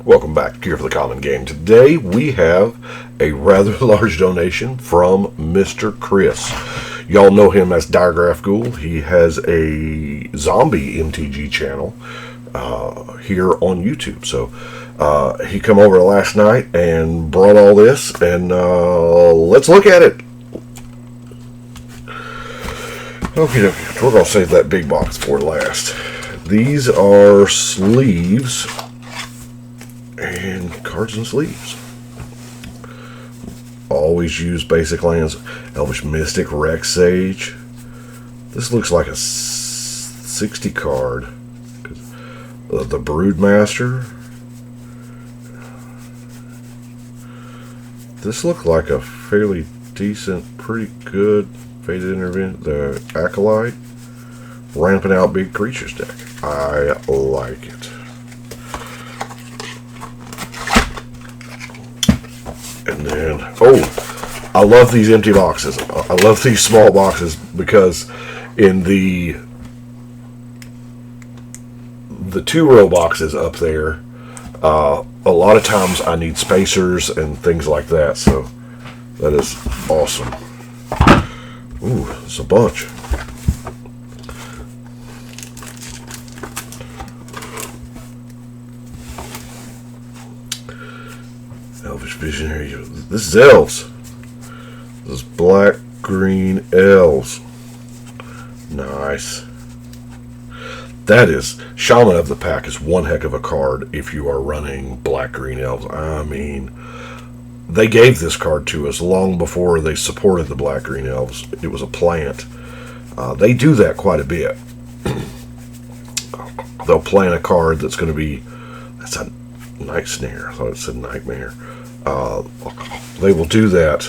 Welcome back to Gear for the Common Game. Today we have a rather large donation from Mr. Chris. Y'all know him as Diregraph Ghoul. He has a zombie MTG channel here on YouTube. So he come over last night and brought all this, and let's look at it. Okay, we're going to save that big box for last. These are sleeves and cards and sleeves. Always use basic lands. Elvish Mystic, Rex Sage. This looks like a 60 card. The Broodmaster. This looked like a fairly decent, pretty good Faded Intervention. The Acolyte. Ramping out big creatures deck. I like it. And then, oh, I love these empty boxes. I love these small boxes because in the 2-row boxes up there, a lot of times I need spacers and things like that. So that is awesome. Ooh, it's a bunch. Elvish Visionary. This is elves. This is black, green elves. Nice. That is, Shaman of the Pack is one heck of a card if you are running black, green elves. I mean, they gave this card to us long before they supported the black, green elves. It was a plant. They do that quite a bit. They'll plant a card that's going to be, that's a Night Snare. I thought it said Nightmare. They will do that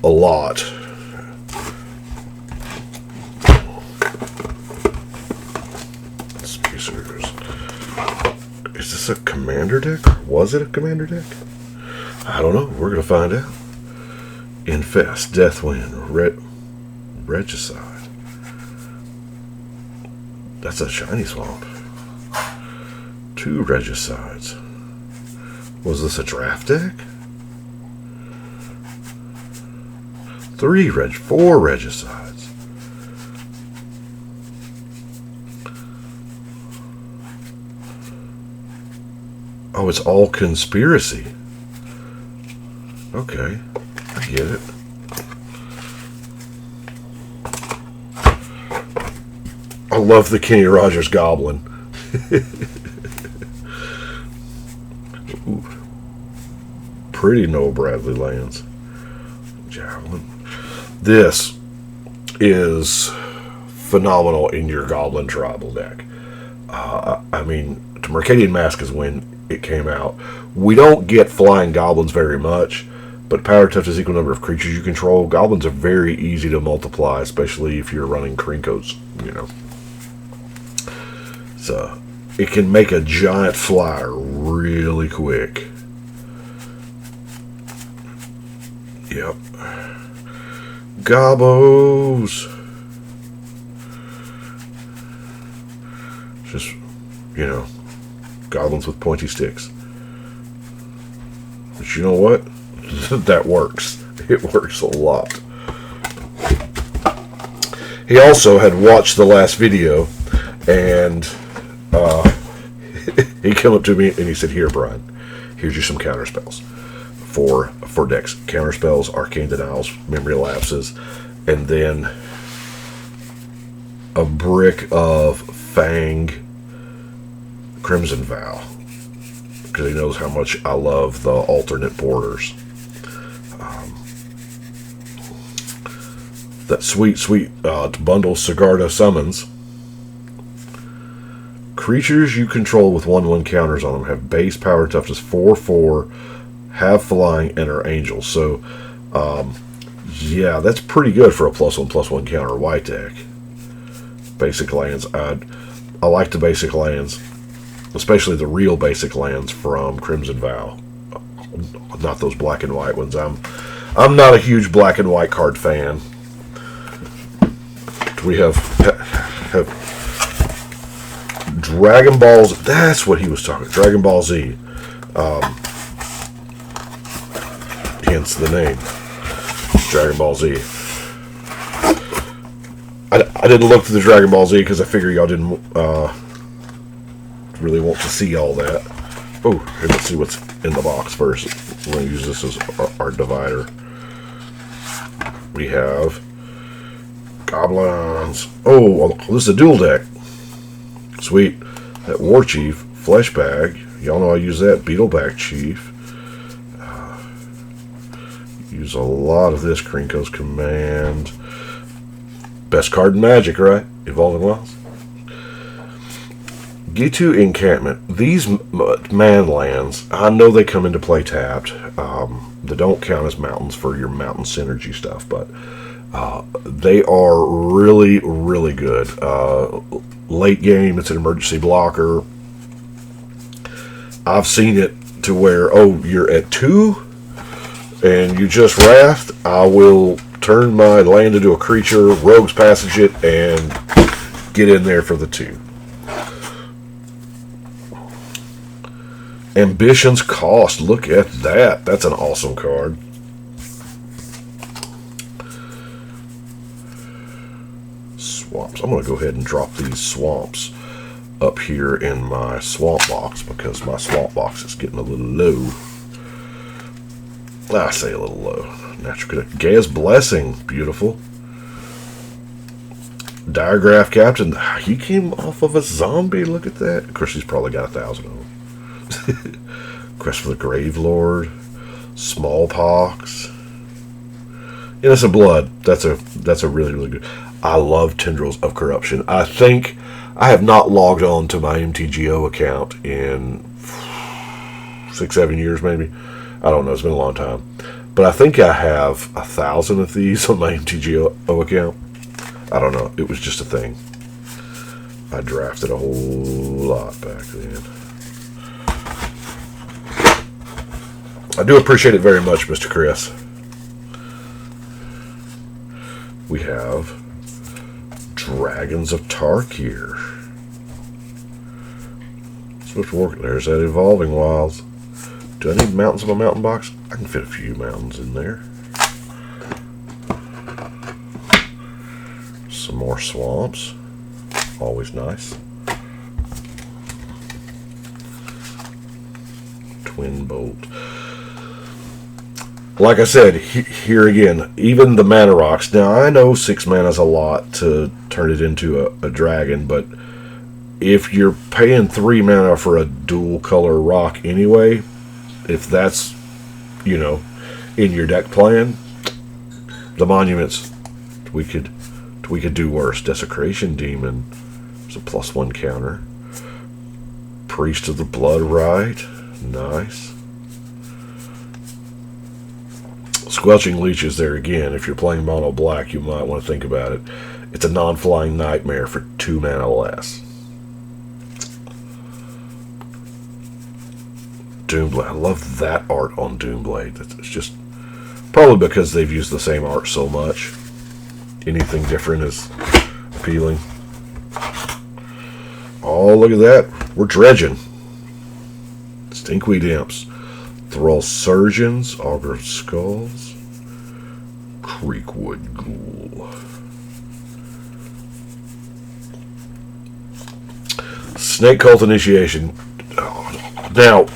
a lot. Spacers. Is this a commander deck? Was it a commander deck? I don't know. We're going to find out. Infest, Deathwind, Regicide. That's a shiny swamp. 2 Regicides. Was this a draft deck? 4 Regicides. Oh, it's all conspiracy. Okay, I get it. I love the Kenny Rogers Goblin. Ooh. Pretty Noah Bradley lands. Javelin. This is phenomenal in your Goblin Tribal deck. I mean, Mercadian Mask is when it came out. We don't get flying goblins very much, but power tough is equal number of creatures you control. Goblins are very easy to multiply, especially if you're running Krinkos, you know. So it can make a giant flyer really quick. Yep. Gobbos. Just, you know, goblins with pointy sticks. But you know what? That works. It works a lot. He also had watched the last video, and he came up to me and he said, "Here, Brian, here's you some counter spells for decks. Counter spells, arcane denials, memory lapses, and then a brick of Fang Crimson Vow, because he knows how much I love the alternate borders. That sweet bundle Sigarda summons. Creatures you control with 1/1 counters on them have base power toughness 4/4, have flying, and are angels. So, yeah, that's pretty good for a +1/+1 counter white deck. Basic lands. I like the basic lands, especially the real basic lands from Crimson Vow. Not those black and white ones. I'm not a huge black and white card fan. We have Dragon Balls. That's what he was talking. Dragon Ball Z. Hence the name, Dragon Ball Z. I didn't look through the Dragon Ball Z because I figure y'all didn't really want to see all that. Oh, let's see what's in the box first. We're going to use this as our divider. We have goblins. Oh, this is a dual deck. Sweet. That War Chief, Flesh Bag. Y'all know I use that. Beetleback Chief. Use a lot of this. Krinko's Command. Best card in Magic, right? Evolving Wells. Gitu Encampment. These man lands, I know they come into play tapped. They don't count as mountains for your mountain synergy stuff, but they are really, really good. Late game, it's an emergency blocker. I've seen it to where, oh, you're at 2 and you just wrath. I will turn my land into a creature, Rogue's Passage it, and get in there for the 2. Ambition's Cost. Look at that. That's an awesome card. Swamps. I'm going to go ahead and drop these swamps up here in my swamp box because my swamp box is getting a little low. I say a little low. Natural Connect. Gaia's Blessing. Beautiful. Diagraph Captain. He came off of a zombie. Look at that. Of course, he's probably got 1,000 of them. Quest for the Grave Lord. Smallpox. Innocent Blood. That's a really, really good. I love Tendrils of Corruption. I think I have not logged on to my MTGO account in 6-7 years maybe. I don't know. It's been a long time. But I think I have 1,000 of these on my MTGO account. I don't know. It was just a thing. I drafted a whole lot back then. I do appreciate it very much, Mr. Chris. We have Dragons of Tarkir. Switch work. There's that Evolving Wilds. Do I need mountains in my mountain box? I can fit a few mountains in there. Some more swamps. Always nice. Twin Bolt. Like I said, here again, even the mana rocks. Now, I know 6 mana is a lot to turn it into a dragon, but if you're paying 3 mana for a dual color rock anyway, if that's, you know, in your deck plan, the monuments, we could do worse. Desecration Demon, it's a +1 counter. Priest of the Blood Rite, nice. Squelching Leech is there again. If you're playing mono black, you might want to think about it. It's a non-flying nightmare for 2 mana less. Doomblade. I love that art on Doomblade. It's just probably because they've used the same art so much. Anything different is appealing. Oh, look at that. We're dredging. Stinkweed Imps. Thrall Surgeons. Augur Skulls. Creekwood Ghoul. Snake Cult Initiation. Now,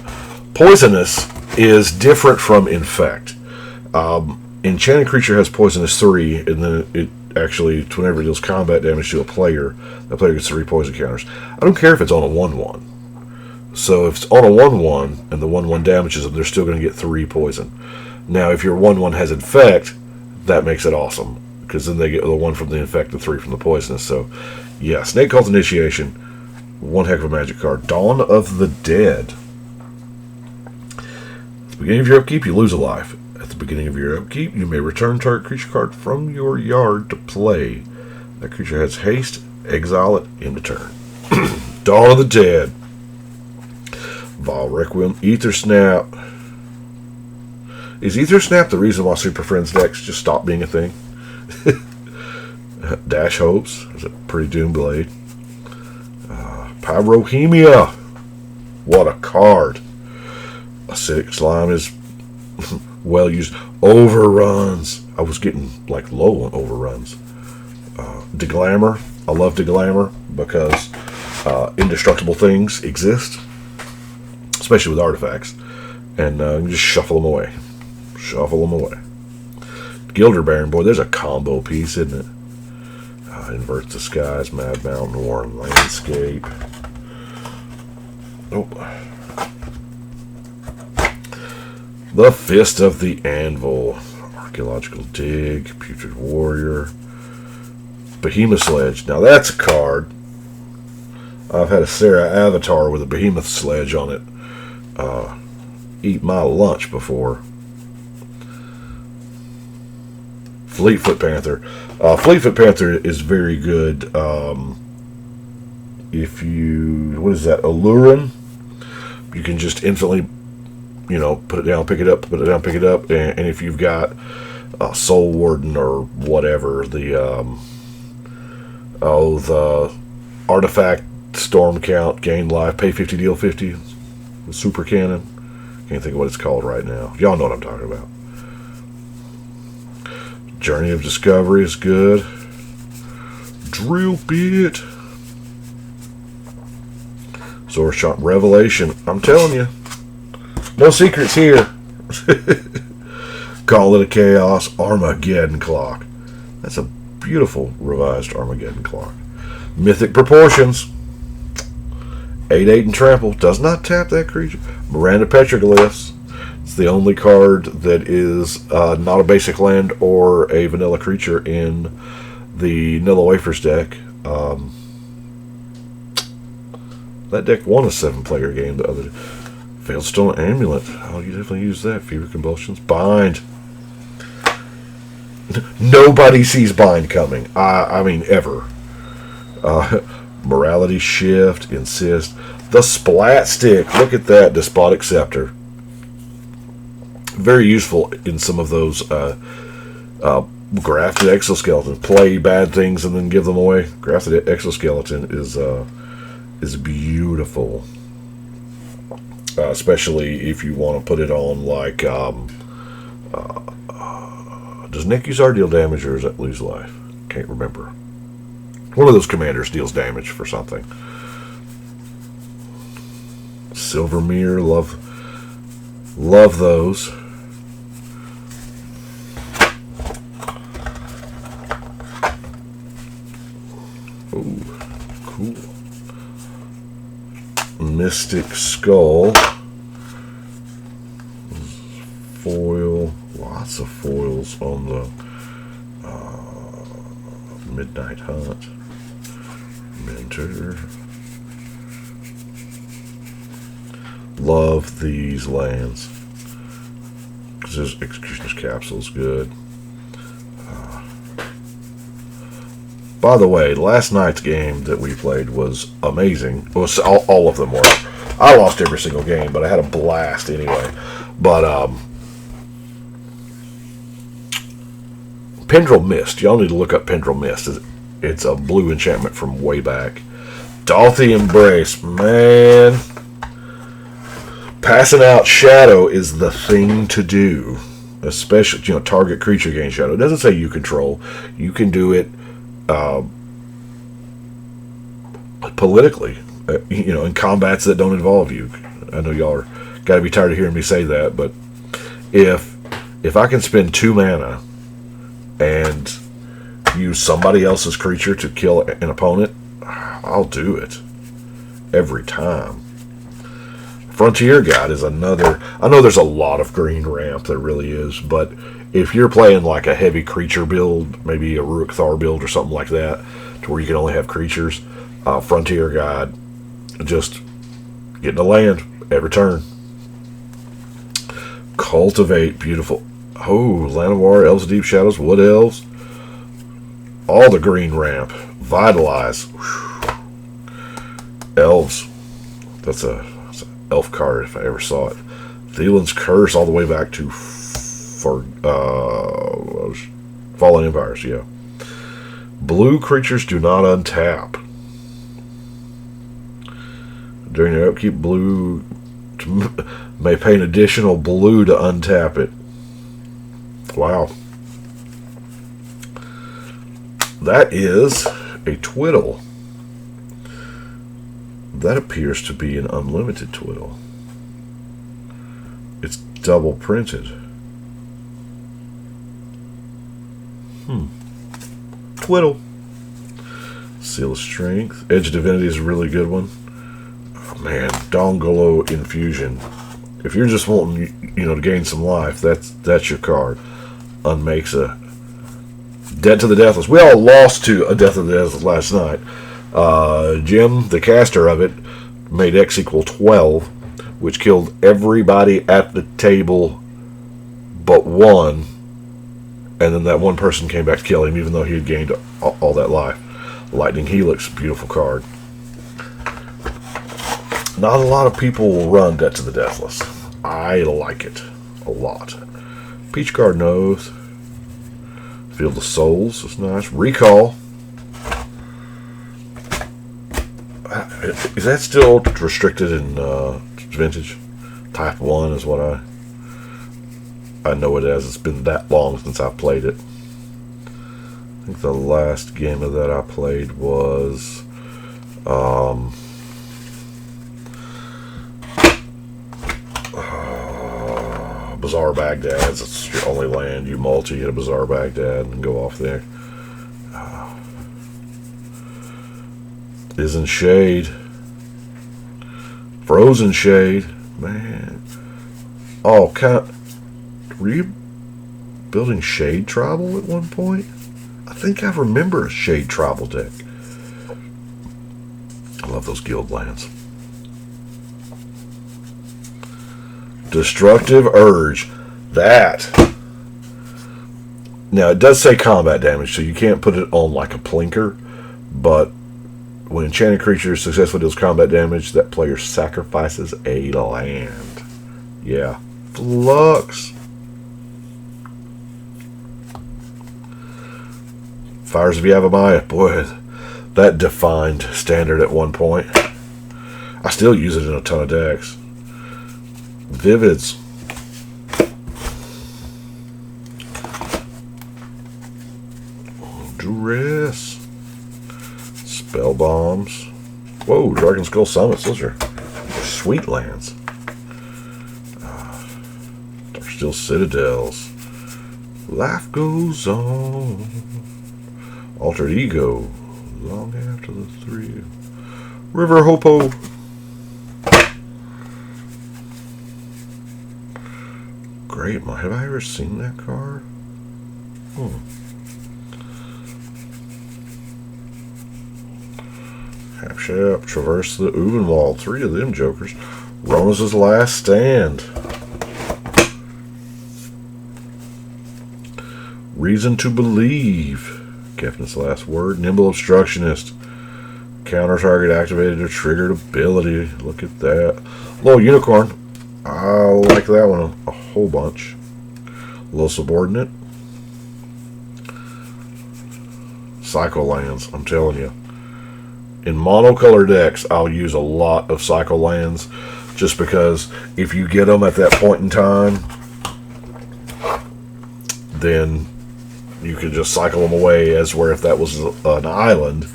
Poisonous is different from Infect. Enchanted creature has Poisonous 3, and then it actually, whenever it deals combat damage to a player, that player gets 3 poison counters. I don't care if it's on a 1/1. So if it's on a 1/1 and the 1/1 damages them, they're still going to get 3 poison. Now, if your 1/1 has Infect, that makes it awesome, because then they get the 1 from the Infect and 3 from the Poisonous. So, yeah, Snake Cult Initiation, one heck of a magic card. Dawn of the Dead. At the beginning of your upkeep, you lose a life. At the beginning of your upkeep, you may return target creature card from your yard to play. That creature has haste, exile it, end of turn. Dawn of the Dead. Vile Requiem, Ether Snap. Is Ether Snap the reason why Super Friends decks just stopped being a thing? Dash Hopes. Is a pretty Doomblade. Pyrohemia. What a card. Acidic Slime is well used. Overruns. I was getting like low on overruns. Deglamor. I love Deglamor because indestructible things exist, especially with artifacts, and you just shuffle them away. Shuffle them away. Gilder Baron, boy, there's a combo piece, isn't it? Inverts the Skies, Mad Mountain War, Landscape. Oh. The Fist of the Anvil, Archaeological Dig, Putrid Warrior, Behemoth Sledge. Now that's a card. I've had a Sarah Avatar with a Behemoth Sledge on it eat my lunch before. Fleetfoot Panther. Fleetfoot Panther is very good. If you, what is that, Allurin? You can just instantly, put it down, pick it up, put it down, pick it up. And if you've got Soul Warden or whatever, the Artifact Storm Count, gain life, pay 50, deal 50, the Super Cannon. Can't think of what it's called right now. Y'all know what I'm talking about. Journey of Discovery is good. Drill Bit. Sword Shot Revelation. I'm telling you. No secrets here. Call it a Chaos. Armageddon Clock. That's a beautiful revised Armageddon Clock. Mythic Proportions. 8/8 and trample. Does not tap that creature. Miranda Petroglyphs. It's the only card that is not a basic land or a vanilla creature in the Nilla Wafers deck. That deck won a 7-player game the other day. Veilstone Amulet. Oh, you definitely use that. Fever Convulsions. Bind. Nobody sees Bind coming. I mean, ever. Morality Shift. Insist. The Splat Stick. Look at that. Despotic Scepter. Very useful in some of those grafted exoskeletons. Play bad things and then give them away. Grafted exoskeleton is beautiful. Especially if you want to put it on like does Nick use our deal damage or is that lose life? Can't remember. One of those commanders deals damage for something. Silver Mirror, love those. Ooh, cool. Mystic Skull. Foil. Lots of foils on the Midnight Hunt. Mentor. Love these lands. Because Executioner's Capsule is good. By the way, last night's game that we played was amazing. It was all of them were. I lost every single game, but I had a blast anyway. But Pendril Mist. Y'all need to look up Pendril Mist. It's a blue enchantment from way back. Dolthy Embrace, man. Passing out Shadow is the thing to do. Especially, target creature gain Shadow. It doesn't say you control. You can do it politically, in combats that don't involve you. I know y'all are got to be tired of hearing me say that, but if I can spend 2 mana and use somebody else's creature to kill an opponent, I'll do it every time. Frontier Guide is another. I know there's a lot of green ramp, there really is, but if you're playing like a heavy creature build, maybe a Rurik Thar build or something like that, to where you can only have creatures, Frontier Guide, just getting a land every turn. Cultivate, beautiful. Oh, Llanowar, Elves of Deep Shadows, Wood Elves. All the green ramp. Vitalize. Whew. Elves. That's an elf card if I ever saw it. Thielen's Curse all the way back to Fallen Empires, yeah. Blue creatures do not untap. During your upkeep, blue may pay an additional blue to untap it. Wow. That is a twiddle. That appears to be an unlimited twiddle. It's double printed. Twiddle. Seal of Strength. Edge of Divinity is a really good one. Oh man, Dongolo Infusion. If you're just wanting, to gain some life, that's your card. Unmakes a Debt to the Deathless. We all lost to a Death of the Deathless last night. Jim, the caster of it, made X equal 12, which killed everybody at the table but one, and then that one person came back to kill him, even though he had gained all that life. Lightning Helix, beautiful card. Not a lot of people will run Debt to the Deathless. I like it a lot. Peach Garden Oath. Field of Souls is nice. Recall. Is that still restricted in Vintage? Type 1 is what I know it as. It's been that long since I played it. I think the last game of that I played was Bazaar Baghdad. It's your only land. You multi at a Bazaar Baghdad and go off there. Isn't Shade. Frozen Shade. Man. Oh, were you building Shade Tribal at one point? I think I remember a Shade Tribal deck. I love those guild lands. Destructive Urge. That. Now, it does say combat damage, so you can't put it on like a plinker, but when enchanted creature successfully deals combat damage, that player sacrifices a land. Yeah. Flux. Fires of Yavimaya. Boy, that defined Standard at one point. I still use it in a ton of decks. Vivids. Duress. Spell Bombs. Whoa, Dragon Skull Summits. Those are sweet lands. Darksteel Citadels. Life Goes On. Altered Ego. Long After the Three. River Hopo. Great. Have I ever seen that card? Hapshap, Traverse the Uvenwald. 3 of them jokers. Rona's Last Stand. Reason to Believe. Kefnit's Last Word. Nimble Obstructionist. Counter target activated or triggered ability. Look at that. Little Unicorn. I like that one a whole bunch. Little Subordinate. Cycle lands, I'm telling you. In monocolor decks, I'll use a lot of cycle lands just because if you get them at that point in time, then you can just cycle them away, as where if that was an island,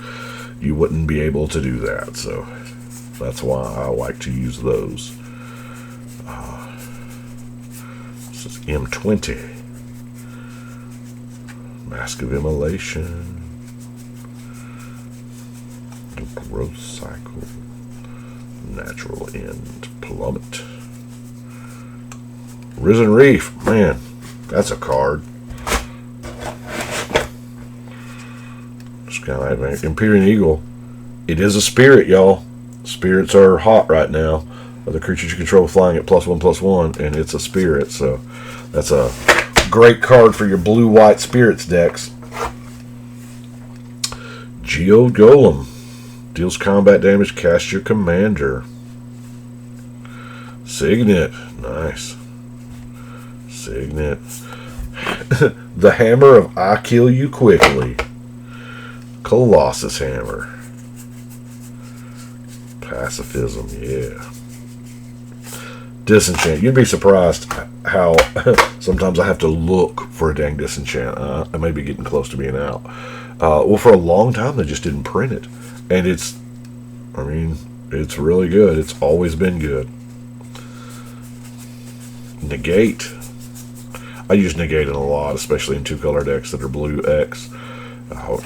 you wouldn't be able to do that. So that's why I like to use those. This is M20. Mask of Immolation. Growth Cycle. Natural End. Plummet. Risen Reef. Man, that's a card. Just kind of like Empyrean Eagle. It is a spirit, y'all. Spirits are hot right now. Other creatures you control flying at +1/+1, and it's a spirit. So that's a great card for your blue-white spirits decks. Geode Golem. Deals combat damage, cast your commander. Signet. Nice. Signet. The Hammer of I Kill You Quickly. Colossus Hammer. Pacifism, yeah. Disenchant. You'd be surprised how sometimes I have to look for a dang disenchant. I may be getting close to being out. Well, for a long time, they just didn't print it. And it's really good. It's always been good. Negate. I use Negate in a lot, especially in 2-color decks that are blue X.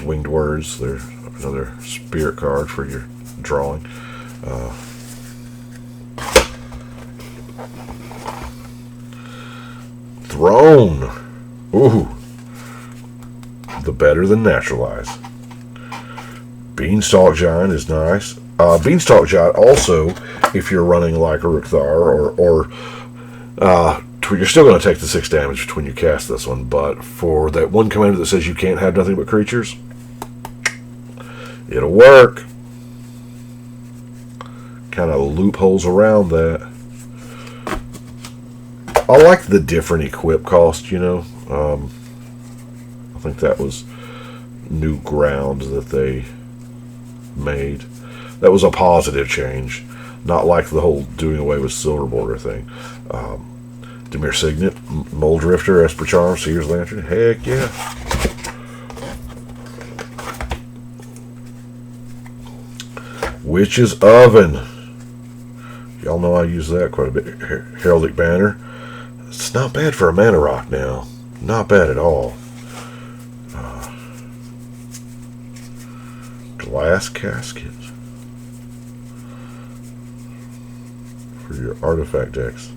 Winged Words. There's another spirit card for your drawing. Throne. Ooh. The better than Naturalize. Beanstalk Giant is nice. Beanstalk Giant also, if you're running like a Rukthar or you're still going to take the 6 damage when you cast this one, but for that one commander that says you can't have nothing but creatures, it'll work. Kind of loopholes around that. I like the different equip cost, you know. I think that was new ground that they made. That was a positive change, not like the whole doing away with silver border thing. Dimir Signet, Mole Drifter, Esper Charm, Seer's Lantern, heck yeah. Witch's Oven. Y'all know I use that quite a bit. Heraldic Banner. It's not bad for a mana rock now. Not bad at all. Glass Casket. For your artifact decks.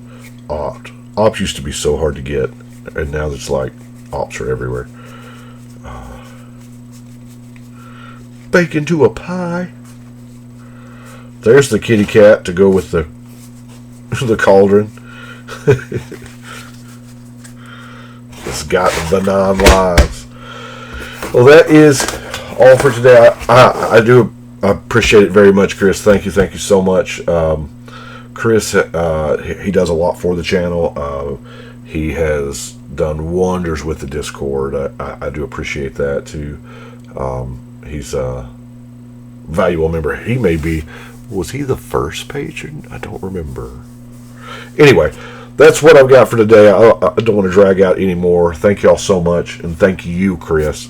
Opt. Opt used to be so hard to get, and now it's like opts are everywhere. Bake into a pie. There's the kitty cat to go with the cauldron. It's got the 9 lives. Well, that is all for today. I do appreciate it very much, Chris. Thank you so much. Chris, he does a lot for the channel. He has done wonders with the Discord. I do appreciate that too. He's a valuable member. He may be, was he the first patron? I don't remember. Anyway, that's what I've got for today. I don't want to drag out anymore. Thank y'all so much, and thank you, Chris.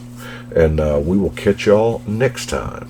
And we will catch y'all next time.